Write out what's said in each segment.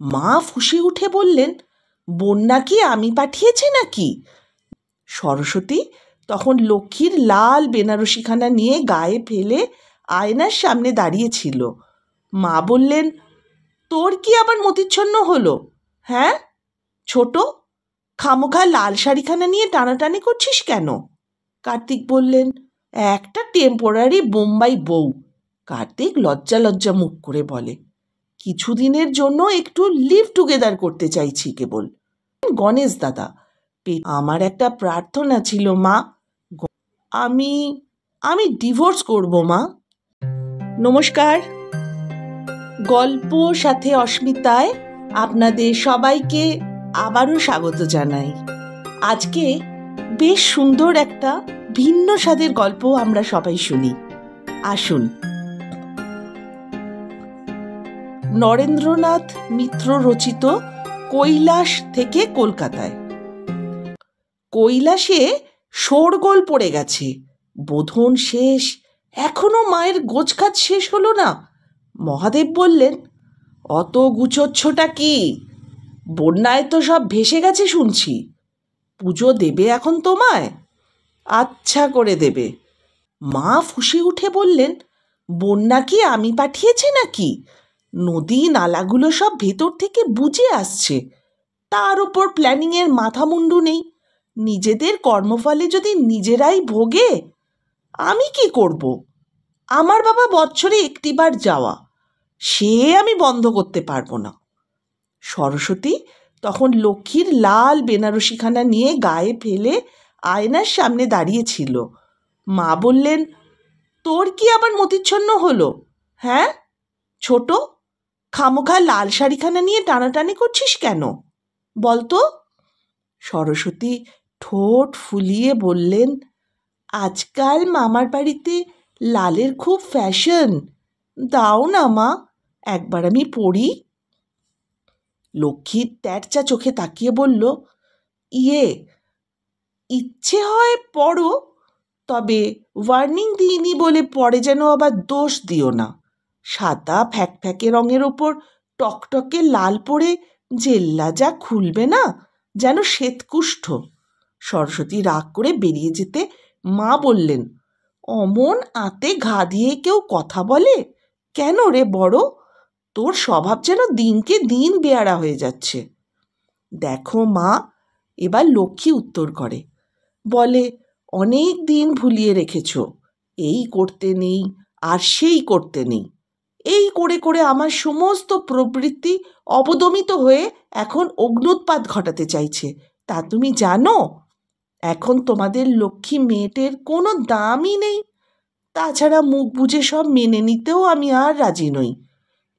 মা ফুঁসে উঠে বললেন, বন্যা কি আমি পাঠিয়েছি নাকি? সরস্বতী তখন লক্ষ্মীর লাল বেনারসিখানা নিয়ে গায়ে ফেলে আয়নার সামনে দাঁড়িয়েছিল। মা বললেন, তোর কি আবার মতিচ্ছন্ন হলো? হ্যাঁ ছোট, খামোখা লাল শাড়িখানা নিয়ে টানাটানি করছিস কেন? কার্তিক বললেন, একটা টেম্পোরারি বোম্বাই বউ। কার্তিক লজ্জা লজ্জা মুখ করে বলে, কিছুদিনের জন্য একটু লিভ টুগেদার করতে চাইছি কেবল। গণেশ দাদা, আমার একটা প্রার্থনা ছিল মা। আমি আমি ডিভোর্স করব মা। নমস্কার, গল্প সাথে অস্মিতায় আপনাদের সবাইকে আবারও স্বাগত জানাই। আজকে বেশ সুন্দর একটা ভিন্ন স্বাদের গল্প আমরা সবাই শুনি। আসুন। নরেন্দ্রনাথ মিত্র রচিত কৈলাস থেকে কলকাতায়। কৈলাসে শোরগোল পড়ে গেছে, বোধন শেষ, এখনো মায়ের গোছকাজ শেষ হলো না। মহাদেব বললেন, অত গুছোচ্ছটা কি? বন্যায় তো সব ভেসে গেছে শুনছি। পুজো দেবে এখন তোমায়? আচ্ছা করে দেবে। মা ফুঁসে উঠে বললেন, বন্যা কি আমি পাঠিয়েছি নাকি? নদী নালাগুলো সব ভেতর থেকে বুঝে আসছে, তার উপর প্ল্যানিংয়ের মাথা মুন্ডু নেই। নিজেদের কর্মফলে যদি নিজেরাই ভোগে, আমি কি করব? আমার বাবা বছরে একটিবার যাওয়া, সে আমি বন্ধ করতে পারবো না। সরস্বতী তখন লক্ষ্মীর লাল বেনারসিখানা নিয়ে গায়ে ফেলে আয়নার সামনে দাঁড়িয়েছিল। মা বললেন, তোর কি আবার মতিচ্ছন্ন হলো? হ্যাঁ ছোট, খামোখা লাল শাড়িখানা নিয়ে টানাটানি করছিস কেন বলতো? সরস্বতী ঠোঁট ফুলিয়ে বললেন, আজকাল মামার বাড়িতে লালের খুব ফ্যাশন, দাও না মা, একবার আমি পড়ি। লক্ষ্মী তেরচা চোখে তাকিয়ে বলল, ইচ্ছে হয় পড়ো, তবে ওয়ার্নিং দিইনি বলে পরে যেন আবার দোষ দিও না। সাদা ফ্যাকফ্যাকে রঙের ওপর টকটকে লাল পড়ে জেল্লা যা খুলবে না, যেন শ্বেতকুষ্ঠ। সরস্বতী রাগ করে বেরিয়ে যেতে মা বললেন, অমন আতে ঘা দিয়ে কেউ কথা বলে কেন রে বড়? তোর স্বভাব যেন দিনকে দিন বেয়ারা হয়ে যাচ্ছে। দেখো মা, এবার লক্ষ্মী উত্তর করে, বলে, অনেক দিন ভুলিয়ে রেখেছ, এই করতে নেই আর সেই করতে নেই, এই করে করে আমার সমস্ত প্রবৃত্তি অবদমিত হয়ে এখন অগ্ন্যুৎপাত ঘটাতে চাইছে, তা তুমি জানো? এখন তোমাদের লক্ষ্মী মেয়েটের কোনো দামই নেই। তাছাড়া মুখ বুঝে সব মেনে নিতেও আমি আর রাজি নই।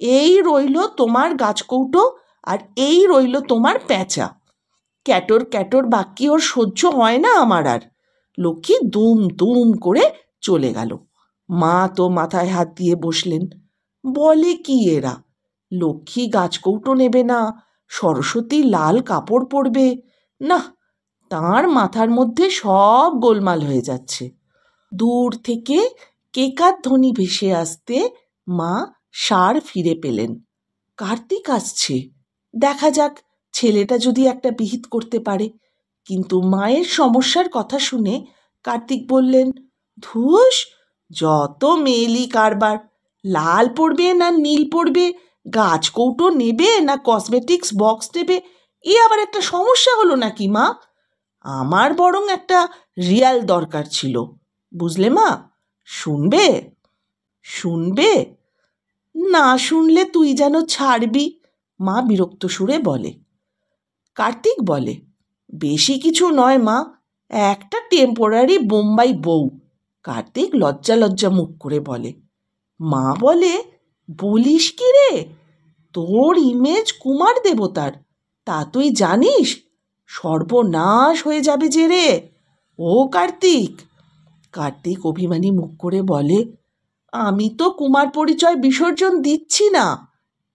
এই রইল তোমার গাছকৌটো, আর এই রইল তোমার প্যাঁচা। ক্যাটর ক্যাটর বাক্যি ওর সহ্য হয় না আমার আর। লক্ষ্মী দুম দুম করে চলে গেল। মা তো মাথায় হাত দিয়ে বসলেন। বলে কি এরা? লক্ষ্মী গাছকৌটো নেবে না, সরস্বতী লাল কাপড় পরবে না, তাঁর মাথার মধ্যে সব গোলমাল হয়ে যাচ্ছে। দূর থেকে কেকার ধ্বনি ভেসে আসতে মা সার ফিরে পেলেন। কার্তিক আসছে, দেখা যাক ছেলেটা যদি একটা বিহিত করতে পারে। কিন্তু মায়ের সমস্যার কথা শুনে কার্তিক বললেন, ধুস, যত মেয়েলি কারবার, লাল পড়বে না নীল পড়বে, গাছ কৌটো নেবে না কসমেটিক্স বক্স নেবে, এ আবার একটা সমস্যা হলো নাকি মা? আমার বরং একটা রিয়াল দরকার ছিল, বুঝলে মা? শুনবে? শুনবে? না শুনলে তুই যেন ছাড়বি, মা বিরক্ত সুরে বলে। কার্তিক বলে, বেশি কিছু নয় মা, একটা টেম্পোরারি বোম্বাই বউ। কার্তিক লজ্জা লজ্জা মুখ করে বলে। মা বলে, বলিস কি রে? তোর ইমেজ কুমার দেবতার, তা তুই জানিস? সর্বনাশ হয়ে যাবে যে রে ও কার্তিক। কার্তিক অভিমানী মুখ করে বলে, আমি তো কুমার পরিচয় বিসর্জন দিচ্ছি না,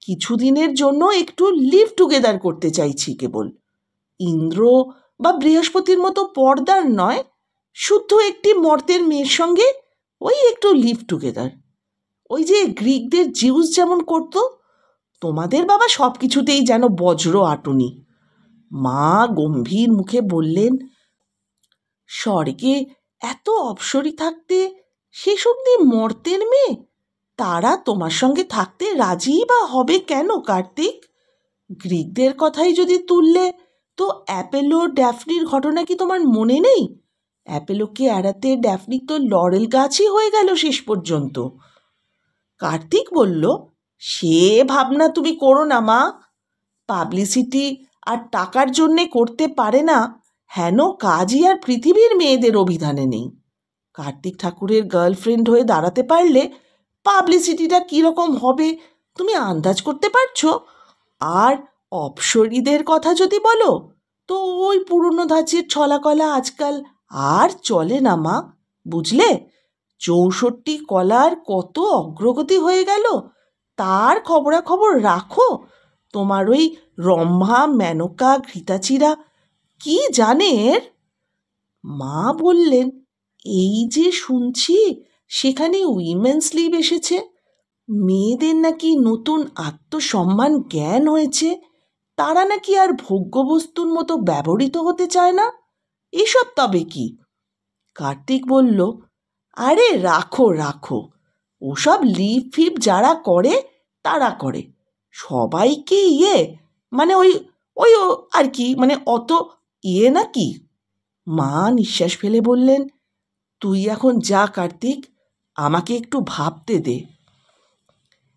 কিছুদিনের জন্য একটু লিভ টুগেদার করতে চাইছি কেবল। ইন্দ্র বা বৃহস্পতির মতো পর্দার নয়, শুদ্ধ একটি মর্তের মেয়ের সঙ্গে ওই একটু লিভ টুগেদার। ওই যে গ্রিকদের জিউস যেমন করত, তোমাদের বাবা সব কিছুতেই যেন বজ্র আটুনি। মা গম্ভীর মুখে বললেন, স্বর্গে এত অপ্সরী থাকতে সেসব নিয়ে মর্তের মেয়ে, তারা তোমার সঙ্গে থাকতে রাজিই বা হবে কেন কার্তিক? গ্রিকদের কথাই যদি তুললে তো অ্যাপেলো ড্যাফনির ঘটনা কি তোমার মনে নেই? অ্যাপেলোকে এড়াতে ড্যাফনি তো লরেল গাছই হয়ে গেল শেষ পর্যন্ত। কার্তিক বলল, সে ভাবনা তুমি করো না মা। পাবলিসিটি আর টাকার জন্যে করতে পারে না হেন কাজই আর পৃথিবীর মেয়েদের অভিধানে নেই। কার্তিক ঠাকুরের গার্লফ্রেন্ড হয়ে দাঁড়াতে পারলে পাবলিসিটিটা কীরকম হবে তুমি আন্দাজ করতে পারছো? আর অপসরীদের কথা যদি বলো তো ওই পুরনো ধাঁচের ছলাকলা আজকাল আর চলে না মা, বুঝলে? 64 কলার কত অগ্রগতি হয়ে গেল তার খবরাখবর রাখো? তোমার ওই রম্ভা, মেনকা, ঘৃতাচিরা কি জানে এর? মা বললেন, এই যে শুনছি সেখানে উইমেন্স লিগ এসেছে, মেয়েদের নাকি নতুন আত্মসম্মান জ্ঞান হয়েছে, তারা নাকি আর ভোগ্যবস্তুর মতো ব্যবহৃত হতে চায় না। এসব তবে কি? কার্তিক বলল, আরে রাখো রাখো, ওসব লিপ ফিপ যারা করে তারা করে, সবাইকে মানে ওই ওই আর কি, মানে অত নাকি? মা নিঃশ্বাস ফেলে বললেন, তুই এখন যা কার্তিক, আমাকে একটু ভাবতে দে।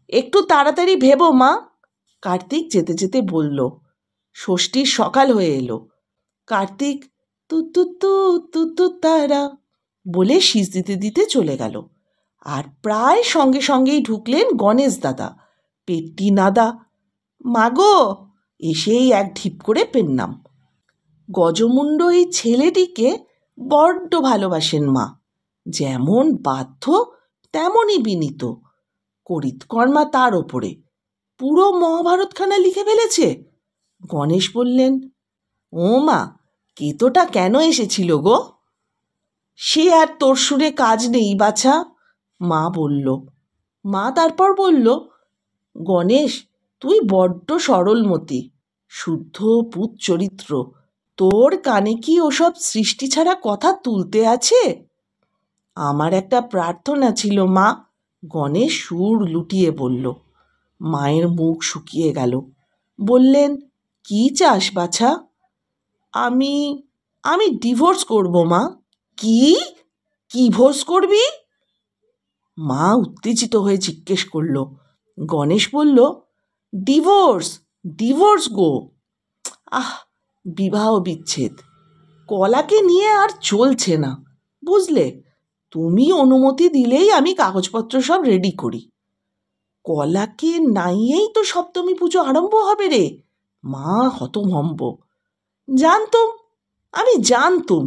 একটু তাড়াতাড়ি ভেবো মা, কার্তিক যেতে যেতে বলল। ষষ্ঠীর সকাল হয়ে এলো। কার্তিক তু তু তু তু তু তারা বলে শীষ দিতে দিতে চলে গেল। আর প্রায় সঙ্গে সঙ্গেই ঢুকলেন গণেশ দাদা, পেটটি নাদা। মাগো, এসেই এক ঢিপ করে পেন্নাম। গজমুণ্ড এই ছেলেটিকে বড্ড ভালোবাসেন মা, যেমন বাধ্য তেমনই বিনীত। করিতকর্মা তার ওপরে, পুরো মহাভারতখানা লিখে ফেলেছে। গণেশ বললেন, ও মা, কেতোটা কেন এসেছিল গো? সে আর তোর সুরে কাজ নেই বাছা, মা বলল। মা তারপর বলল, গণেশ, তুই বড্ড সরলমতি, শুদ্ধ পুত চরিত্র, তোর কানে কি ওসব সৃষ্টি ছাড়া কথা তুলতে আছে? আমার একটা প্রার্থনা ছিল মা, গণেশ সুর লুটিয়ে বলল। মায়ের মুখ শুকিয়ে গেল। বললেন, কি চাস বাছা? আমি আমি ডিভোর্স করব মা। কি ডিভোর্স করবি? মা উত্তেজিত হয়ে জিজ্ঞেস করল। গণেশ বলল, ডিভোর্স, ডিভোর্স গো। আহ, বিবাহ বিচ্ছেদ। কলাকে নিয়ে আর চলছে না, বুঝলে? তুমি অনুমতি দিলেই আমি কাগজপত্র সব রেডি করি। কলাকে নাইয়েই তো সপ্তমী পুজো আরম্ভ হবে রে। মা হতভম্ব। জানতুম, আমি জানতুম,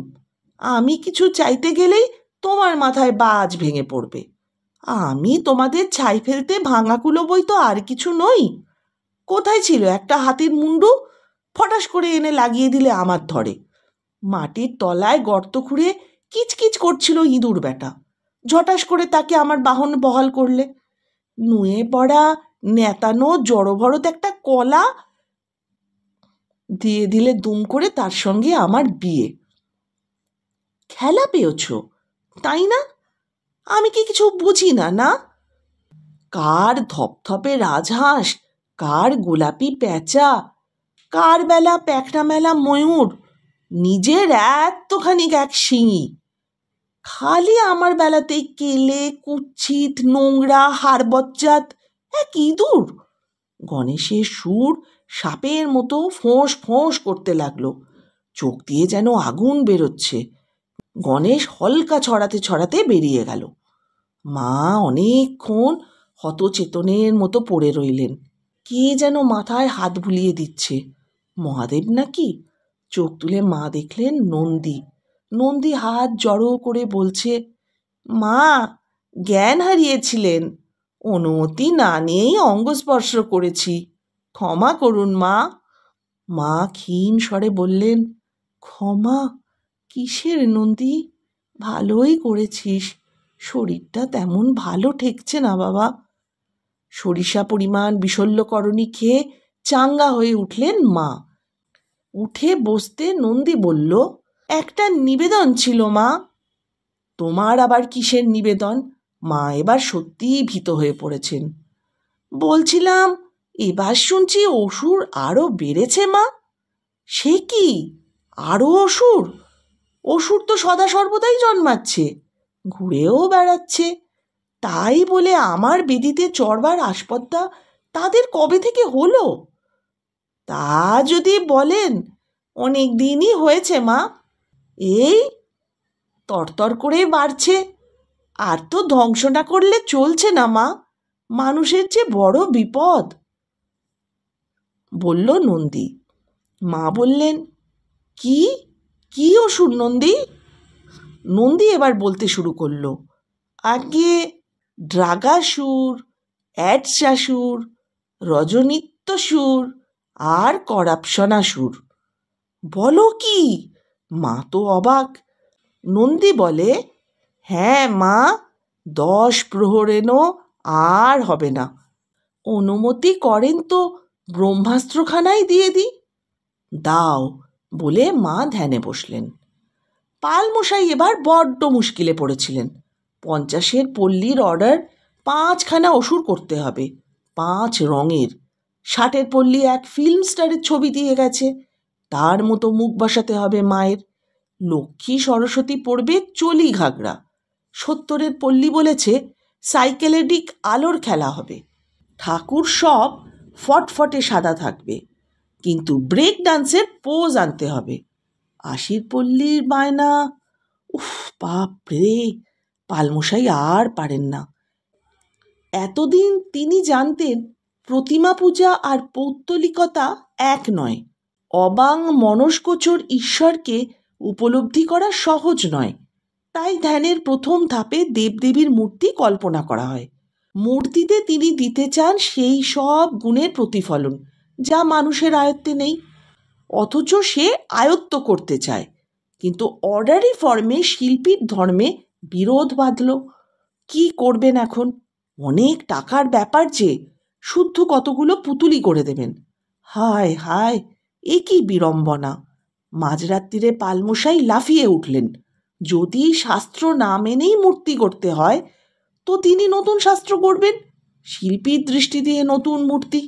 আমি কিছু চাইতে গেলেই তোমার মাথায় বাজ ভেঙে পড়বে। আমি তোমাদের ছাই ফেলতে ভাঙাকুলো বই তো আর কিছু নই। কোথায় ছিল একটা হাতির মুন্ডু, ফটাস করে এনে লাগিয়ে দিলে আমার ধরে। মাটির তলায় গর্ত খুঁড়ে কিচকিচ করছিল ইঁদুর বেটা, ঝটাস করে তাকে আমার বাহন বহাল করলে। নুয়ে পড়া নেতানো জড়ভরত একটা কলা দিয়ে দিলে দুম করে তার সঙ্গে আমার বিয়ে। খেলা পেয়েছ, তাই না? আমি কি কিছু বুঝি না? না, কার ধপধপে রাজহাঁস, কার গোলাপি প্যাঁচা, কার বেলা প্যাকড়া মেলা ময়ূর, নিজের এতখানি এক শিঙি। খালি আমার বেলাতেই কেলে, কুচ্ছিত, নোংরা, হাড়বজ্জাত এক ইঁদুর। গণেশের সুর সাপের মতো ফোঁস ফোঁস করতে লাগলো, চোখ দিয়ে যেন আগুন বেরোচ্ছে। গণেশ হলকা ছড়াতে ছড়াতে বেরিয়ে গেল। মা অনেকক্ষণ হতচেতনের মতো পড়ে রইলেন। কে যেন মাথায় হাত বুলিয়ে দিচ্ছে। মহাদেব নাকি? চোখ তুলে মা দেখলেন নন্দী। নন্দী হাত জড়ো করে বলছে, মা, জ্ঞান হারিয়েছিলেন, অনুমতি না নিয়েই অঙ্গস্পর্শ করেছি, ক্ষমা করুন মা। মা ক্ষীণ স্বরে বললেন, ক্ষমা কিসের নন্দী? ভালোই করেছিস, শরীরটা তেমন ভালো ঠেকছে না বাবা। সরিষা পরিমাণ বিশল্যকরণী খেয়ে চাঙ্গা হয়ে উঠলেন মা। উঠে বসতে নন্দী বলল, একটা নিবেদন ছিল মা। তোমার আবার কিসের নিবেদন? মা এবার সত্যিই ভীত হয়ে পড়েছেন। বলছিলাম, এবার শুনছি অসুর আরো বেড়েছে মা। সে কি, আরো অসুর? অসুর তো সদা সর্বদাই জন্মাচ্ছে, ঘুরেও বেড়াচ্ছে। তাই বলে আমার বেদিতে চড়বার আসপদ্দা তাদের কবে থেকে হলো? তা যদি বলেন, অনেক দিনই হয়েছে মা। এই তরতর করে বাড়ছে। আর তো ধ্বংস না করলে চলছে না মা, মানুষের যে বড় বিপদ, বলল নন্দী। মা বললেন, কি কি অসুর নন্দী? নন্দী এবার বলতে শুরু করলো, আগে ড্রাগাসুর, অ্যাডসাসুর, রজনিত্যসুর আর করাপশনাসুর। বলো কি? মা তো অবাক। নন্দী বলে, হ্যাঁ মা, 10 প্রহরেনও আর হবে না। অনুমতি করেন তো ব্রহ্মাস্ত্রখানাই দিয়ে দিই। দাও, বলে মা ধ্যানে বসলেন। পালমশাই এবার বড্ড মুশকিলে পড়েছিলেন। 50 পল্লীর অর্ডার, 5খানা অসুর করতে হবে, 5 রঙের। 60 পল্লী এক ফিল্ম স্টারের ছবি দিয়ে গেছে, তার মতো মুখ বসাতে হবে মায়ের। লক্ষ্মী সরস্বতী পড়বে চলি ঘাগরা। 70 পল্লী বলেছে সাইকেলেডিক আলোর খেলা হবে। ঠাকুর সব ফটফটে সাদা থাকবে, কিন্তু ব্রেক ডান্সের পোজ আনতে হবে। 80 পল্লীর বায়না, উফ বাপ রে! পালমশাই আর পারেন না। এতদিন তিনি জানতেন প্রতিমা পূজা আর পৌত্তলিকতা এক নয়। অবাং মনস্গোচর ঈশ্বরকে উপলব্ধি করা সহজ নয়। তাই ধ্যানের প্রথম ধাপে দেবদেবীর মূর্তি কল্পনা করা হয়। মূর্তিতে তিনি দিতে চান সেই সব গুণের প্রতিফলন যা মানুষের আয়ত্তে নেই, অথচ সে আয়ত্ত করতে চায়। কিন্তু অর্ডারি ফর্মে শিল্পীর ধর্মে বিরোধ বাঁধল। কি করবেন এখন? অনেক টাকার ব্যাপার যে, শুদ্ধ কতগুলো পুতুলি করে দেবেন। হায় হায়, এ কি বিড়ম্বনা! মাঝরাত্রিরে পালমশাই লাফিয়ে উঠলেন। যদি শাস্ত্র না মেনেই মূর্তি করতে হয়, তো তিনি নতুন শাস্ত্র করবেন, শিল্পীর দৃষ্টি দিয়ে নতুন মূর্তি।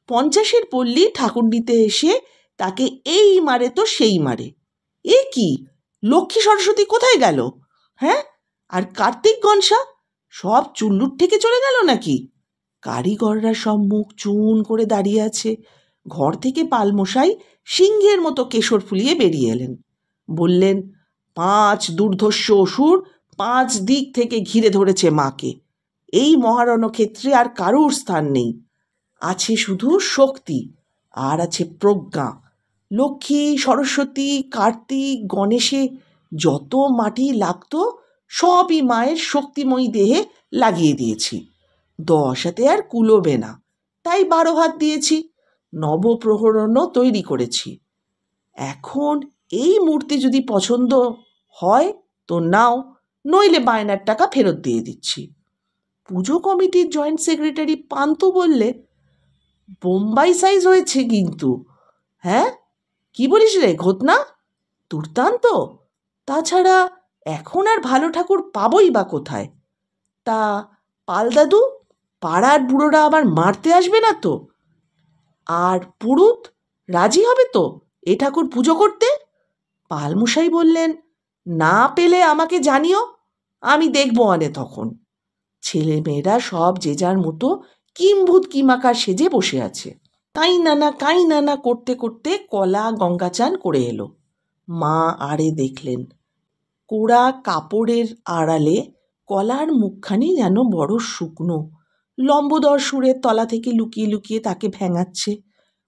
50 পল্লী ঠাকুর নিতে এসে তাকে এই মারে তো সেই মারে। এ কি, লক্ষ্মী সরস্বতী কোথায় গেল? হ্যাঁ, আর কার্তিক গণসা সব চুল্লুর থেকে চলে গেল নাকি? কারিগররা সব মুখ চুন করে দাঁড়িয়ে আছে। ঘর থেকে পালমশাই সিংহের মতো কেশর ফুলিয়ে বেরিয়ে এলেন। বললেন, 5 দুর্ধর্ষ অসুর 5 দিক থেকে ঘিরে ধরেছে মাকে। এই মহারণক্ষেত্রে আর কারুর স্থান নেই। আছে শুধু শক্তি, আর আছে প্রজ্ঞা। লক্ষ্মী, সরস্বতী, কার্তিক, গণেশে যত মাটি লাগতো সবই মায়ের শক্তিময়ী দেহে লাগিয়ে দিয়েছি। 10 হাতে আর কুলোবে না, তাই 12 হাত দিয়েছি। নবপ্রহরণও তৈরি করেছি। এখন এই মূর্তি যদি পছন্দ হয় তো নাও, নইলে বায়নার টাকা ফেরত দিয়ে দিচ্ছি। পুজো কমিটির জয়েন্ট সেক্রেটারি পান্তু বললে, বোম্বাই সাইজ হয়েছে কিন্তু। হ্যাঁ, কি বলিস রে ঘটনা? দুর্দান্ত। তাছাড়া এখন আর ভালো ঠাকুর পাবই বা কোথায়? তা পাল দাদু, পাড়ার বুড়োরা আবার মারতে আসবে না তো? আর পুরুত রাজি হবে তো এ ঠাকুর পুজো করতে? পালমশাই বললেন, না পেলে আমাকে জানিও, আমি দেখবো আনে তখন। ছেলেমেয়েরা সব যে যার মতো কিম্ভূত কিমাকার সেজে বসে আছে। কাই নানা করতে করতে কলা গঙ্গাচান করে এলো। মা আড়ে দেখলেন, কোড়া কাপড়ের আড়ালে কলার মুখখানি যেন বড় শুকনো। লম্বদর সুরের তলা থেকে লুকিয়ে লুকিয়ে তাকে ভেঙাচ্ছে।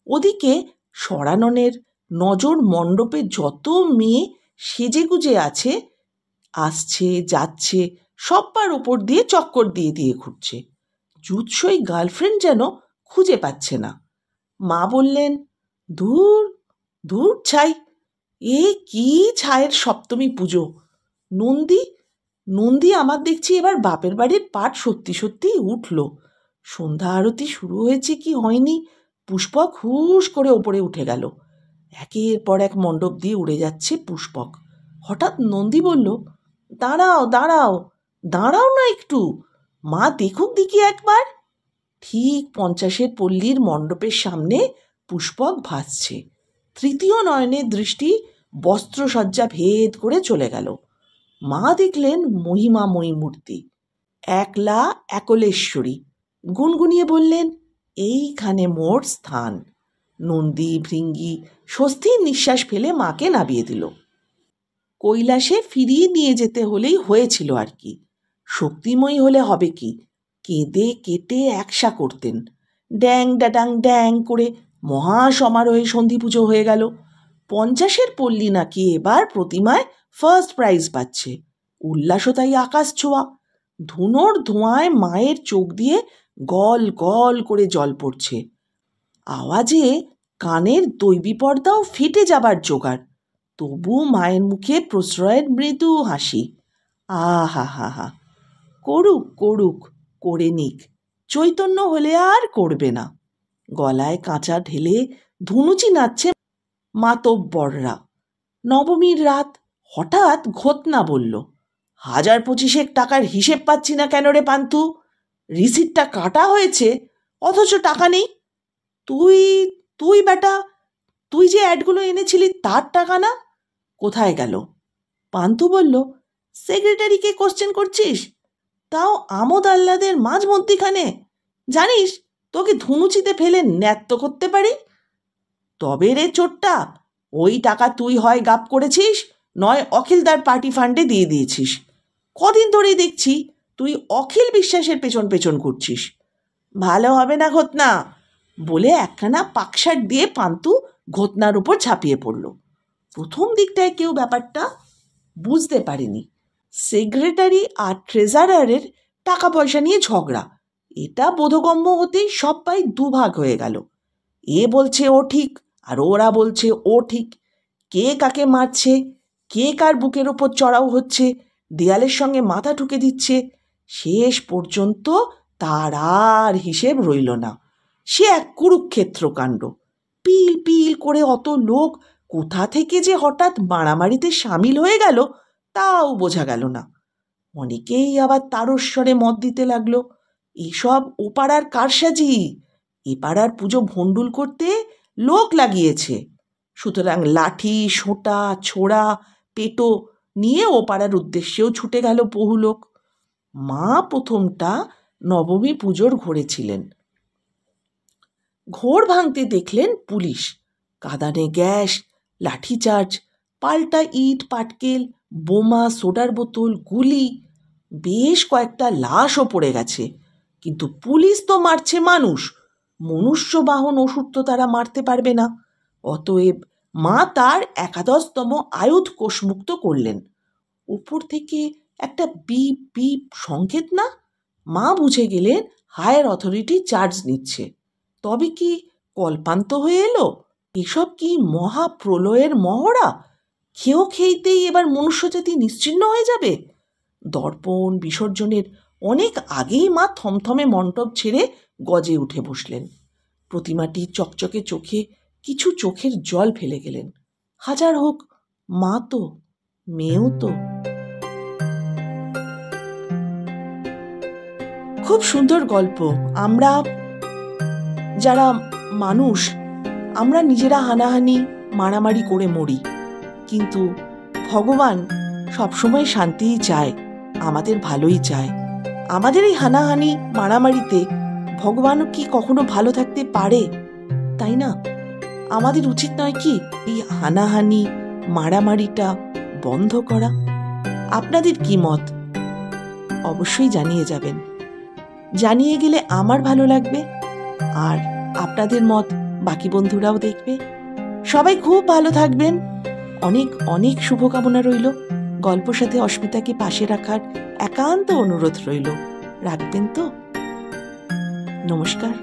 ওদিকে সরাননের নজর মণ্ডপে যত মেয়ে সেজেগুজে আছে, আসছে যাচ্ছে, সব্বার ওপর দিয়ে চক্কর দিয়ে দিয়ে ঘুরছে। জুৎসই গার্লফ্রেন্ড যেন খুঁজে পাচ্ছে না। মা বললেন, দূর দূর ছাই, এ কি ছায়ের সপ্তমী পুজো। নন্দী নন্দী আমার দেখছি এবার বাপের বাড়ির পাট সত্যি সত্যিই উঠল। সন্ধ্যা আরতি শুরু হয়েছে কি হয়নি, পুষ্পক হুশ করে ওপরে উঠে গেল। একের পর এক মণ্ডপ দিয়ে উড়ে যাচ্ছে পুষ্পক। হঠাৎ নন্দী বলল, দাঁড়াও দাঁড়াও, দাঁড়াও না একটু, মা দেখুক দেখি একবার। ঠিক 50-এর পল্লীর মণ্ডপের সামনে পুষ্পক ভাসছে। তৃতীয় নয়নের দৃষ্টি বস্ত্রসজ্জা ভেদ করে চলে গেল। মা দেখলেন মহিমাময়ী মূর্তি, একলা একলেশ্বরী। গুনগুনিয়ে বললেন, এইখানে মোর স্থান। নন্দী ভৃঙ্গি স্বস্তির নিঃশ্বাস ফেলে মাকে নামিয়ে দিল। কৈলাসে ফিরিয়ে নিয়ে যেতে হলেই হয়েছিল আর কি। শক্তিময়ী হলে হবে কি, কেঁদে কেটে একসা করতেন। ড্যাং ডাডাং ড্যাং করে মহা সমারোহে সন্ধি পুজো হয়ে গেল। 50-এর পল্লী নাকি এবার প্রতিমায় ফার্স্ট প্রাইজ পাচ্ছে। উল্লাসও তাই আকাশ ছোঁয়া। ধুনোর ধোঁয়ায় মায়ের চোখ দিয়ে গল গল করে জল পড়ছে। আওয়াজে কানের দৈবী পর্দাও ফেটে যাবার জোগাড়। তবু মায়ের মুখে প্রশ্রয়ের মৃদু হাসি। আহা হা হা, করুক করুক, করে নিক, চৈতন্য হলে আর করবে না। গলায় কাঁচা ঢেলে ধুনুচি নাচছে মাতব্বররা। নবমীর রাত হঠাৎ ঘটনা বলল, 1025 টাকার হিসেব পাচ্ছি না কেন রে পান্থু? রিসিটটা কাটা হয়েছে অথচ টাকা নেই। তুই তুই বেটা, তুই যে অ্যাডগুলো এনেছিলি তার টাকা না? কোথায় গেল? পান্থু বলল, সেক্রেটারিকে কোশ্চেন করছিস? তাও আমোদ আহ্লাদের মাঝ মধ্যিখানে? জানিস তোকে ধুনুচিতে ফেলে ন্যাত্ত করতে পারি। তবে রে চোটটা, ওই টাকা তুই হয় গাপ করেছিস, নয় অখিলদার পার্টি ফান্ডে দিয়ে দিয়েছিস। কদিন ধরেই দেখছি তুই অখিল বিশ্বাসের পেছন পেছন করছিস। ভালো হবে না ঘটনা, বলে একখানা পাকশাট দিয়ে পান্থু ঘটনার উপর ঝাঁপিয়ে পড়ল। প্রথম দিকটায় কেউ ব্যাপারটা বুঝতে পারেনি। সেক্রেটারি আর ট্রেজারারের টাকা পয়সা নিয়ে ঝগড়া, এটা বোধগম্য হতেই সবাই দুভাগ হয়ে গেল। এ বলছে ও ঠিক, আর ওরা বলছে ও ঠিক। কে কাকে মারছে, কে কার বুকের ওপর চড়াও হচ্ছে, দেয়ালের সঙ্গে মাথা ঠুকে দিচ্ছে, শেষ পর্যন্ত তার আর হিসেব রইল না। সে এক কুরুক্ষেত্র কাণ্ড। পিল পিল করে অত লোক কোথা থেকে যে হঠাৎ মারামারিতে সামিল হয়ে গেল তাও বোঝা গেল না। অনেকেই আবার তারস্বরে মত দিতে লাগলো, এসব ও পাড়ার কারসাজি, এ পাড়ার পুজো ভণ্ডুল করতে লোক লাগিয়েছে। সুতরাং লাঠি সোঁটা ছোড়া পেটো নিয়ে ও পাড়ার উদ্দেশ্যেও ছুটে গেল বহু লোক। মা প্রথমটা নবমী পুজোর ঘোরে ছিলেন। ঘোর ভাঙতে দেখলেন পুলিশ। কাঁদানে গ্যাস, লাঠিচার্জ, পাল্টা ইট পাটকেল, বোমা, সোডার বোতল, গুলি, বেশ কয়েকটা লাশও পড়ে গেছে। কিন্তু পুলিশ তো মারছে মানুষ, মনুষ্য বাহন ওষুধ তো তারা মারতে পারবে না। অতএব মা তার 11তম আয়ুধ কোষমুক্ত করলেন। উপর থেকে একটা বিপ বিপ সংকেত না? মা বুঝে গেলেন হায়ার অথরিটি চার্জ নিচ্ছে। তবে কি কল্পান্ত হয়ে এলো? এসব কি মহাপ্রলয়ের মহড়া? খেইতেই এবার মনুষ্যজাতি নিশ্চিহ্ন হয়ে যাবে? দর্পণ বিসর্জনের অনেক আগেই মা থমথমে মণ্ডপ ছেড়ে গজে উঠে বসলেন। প্রতিমাটি চকচকে চোখে কিছু চোখের জল ফেলে গেলেন। হাজার হোক, মা তো, মেয়েও তো। খুব সুন্দর গল্প। আমরা যারা মানুষ, আমরা নিজেরা হানাহানি মারামারি করে মরি, কিন্তু ভগবান সবসময় শান্তিই চায়, আমাদের ভালোই চায়। আমাদের এই হানাহানি মারামারিতে ভগবানও কি কখনো ভালো থাকতে পারে? তাই না? আমাদের উচিত নয় কি এই হানাহানি মারামারিটা বন্ধ করা? আপনাদের কি মত অবশ্যই জানিয়ে যাবেন। জানিয়ে গেলে আমার ভালো লাগবে, আর আপনাদের মত বাকি বন্ধুরাও দেখবে। সবাই খুব ভালো থাকবেন। অনেক অনেক শুভকামনা রইল। গল্প সাথে অস্মিতাকে পাশে রাখার একান্ত অনুরোধ রইল। রাখবেন তো? নমস্কার।